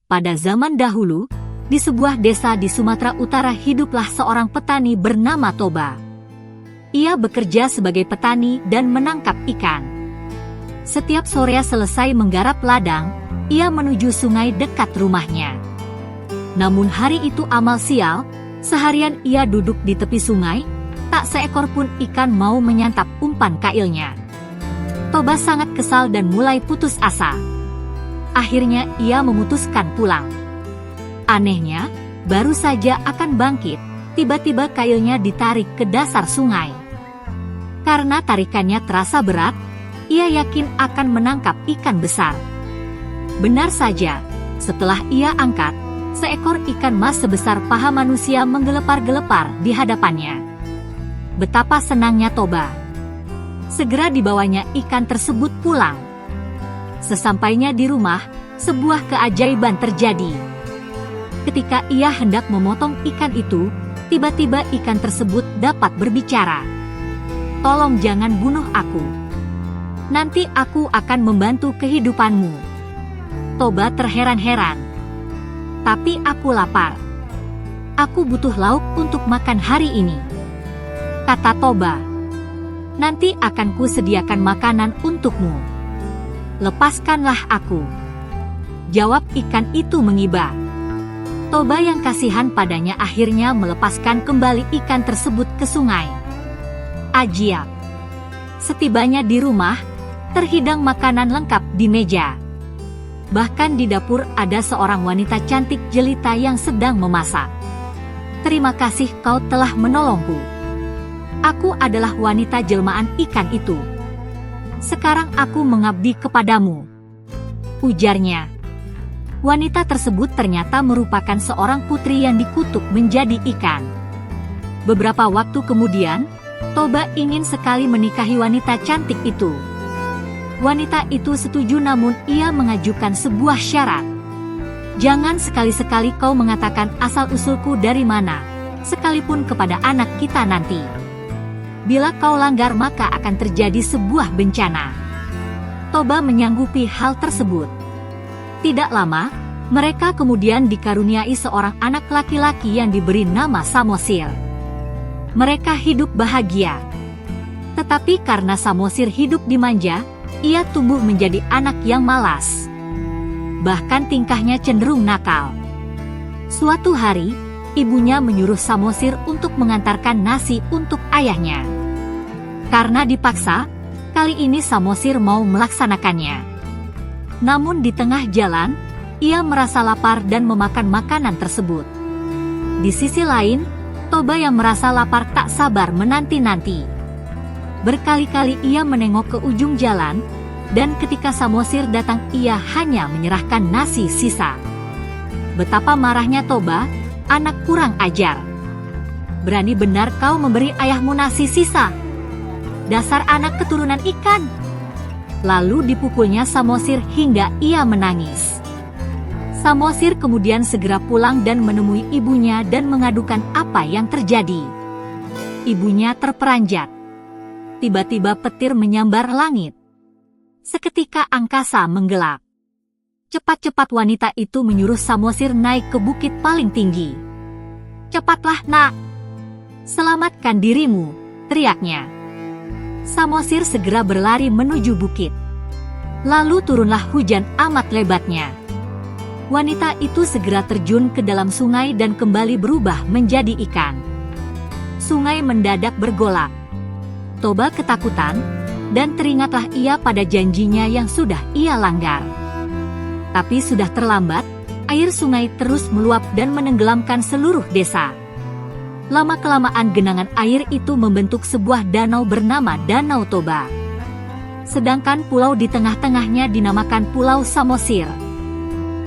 Pada zaman dahulu, di sebuah desa di Sumatera Utara hiduplah seorang petani bernama Toba. Ia bekerja sebagai petani dan menangkap ikan. Setiap sore selesai menggarap ladang, ia menuju sungai dekat rumahnya. Namun hari itu amal sial, seharian ia duduk di tepi sungai, tak seekor pun ikan mau menyantap umpan kailnya. Toba sangat kesal dan mulai putus asa. Akhirnya ia memutuskan pulang. Anehnya, baru saja akan bangkit, tiba-tiba kailnya ditarik ke dasar sungai. Karena tarikannya terasa berat, ia yakin akan menangkap ikan besar. Benar saja, setelah ia angkat, seekor ikan mas sebesar paha manusia menggelepar-gelepar di hadapannya. Betapa senangnya Toba. Segera dibawanya ikan tersebut pulang. Sesampainya di rumah, sebuah keajaiban terjadi. Ketika ia hendak memotong ikan itu, tiba-tiba ikan tersebut dapat berbicara. "Tolong jangan bunuh aku. Nanti aku akan membantu kehidupanmu." Toba terheran-heran. "Tapi aku lapar. Aku butuh lauk untuk makan hari ini," kata Toba. "Nanti akan kusediakan makanan untukmu. Lepaskanlah aku," jawab ikan itu mengiba. Toba yang kasihan padanya akhirnya melepaskan kembali ikan tersebut ke sungai. Ajiab. Setibanya di rumah, terhidang makanan lengkap di meja. Bahkan di dapur ada seorang wanita cantik jelita yang sedang memasak. "Terima kasih kau telah menolongku. Aku adalah wanita jelmaan ikan itu. Sekarang aku mengabdi kepadamu," ujarnya. Wanita tersebut ternyata merupakan seorang putri yang dikutuk menjadi ikan. Beberapa waktu kemudian, Toba ingin sekali menikahi wanita cantik itu. Wanita itu setuju, namun ia mengajukan sebuah syarat. "Jangan sekali-sekali kau mengatakan asal-usulku dari mana, sekalipun kepada anak kita nanti. Bila kau langgar maka akan terjadi sebuah bencana." Toba menyanggupi hal tersebut. Tidak lama, mereka kemudian dikaruniai seorang anak laki-laki yang diberi nama Samosir. Mereka hidup bahagia. Tetapi karena Samosir hidup dimanja, ia tumbuh menjadi anak yang malas. Bahkan tingkahnya cenderung nakal. Suatu hari, ibunya menyuruh Samosir untuk mengantarkan nasi untuk ayahnya. Karena dipaksa, kali ini Samosir mau melaksanakannya. Namun di tengah jalan, ia merasa lapar dan memakan makanan tersebut. Di sisi lain, Toba yang merasa lapar tak sabar menanti-nanti. Berkali-kali ia menengok ke ujung jalan, dan ketika Samosir datang ia hanya menyerahkan nasi sisa. Betapa marahnya Toba, "Anak kurang ajar. Berani benar kau memberi ayahmu nasi sisa. Dasar anak keturunan ikan." Lalu dipukulnya Samosir hingga ia menangis. Samosir kemudian segera pulang dan menemui ibunya dan mengadukan apa yang terjadi. Ibunya terperanjat. Tiba-tiba petir menyambar langit. Seketika angkasa menggelap. Cepat-cepat wanita itu menyuruh Samosir naik ke bukit paling tinggi. "Cepatlah, nak. Selamatkan dirimu," teriaknya. Samosir segera berlari menuju bukit. Lalu turunlah hujan amat lebatnya. Wanita itu segera terjun ke dalam sungai dan kembali berubah menjadi ikan. Sungai mendadak bergolak. Toba ketakutan, dan teringatlah ia pada janjinya yang sudah ia langgar. Tapi sudah terlambat, air sungai terus meluap dan menenggelamkan seluruh desa. Lama-kelamaan genangan air itu membentuk sebuah danau bernama Danau Toba. Sedangkan pulau di tengah-tengahnya dinamakan Pulau Samosir.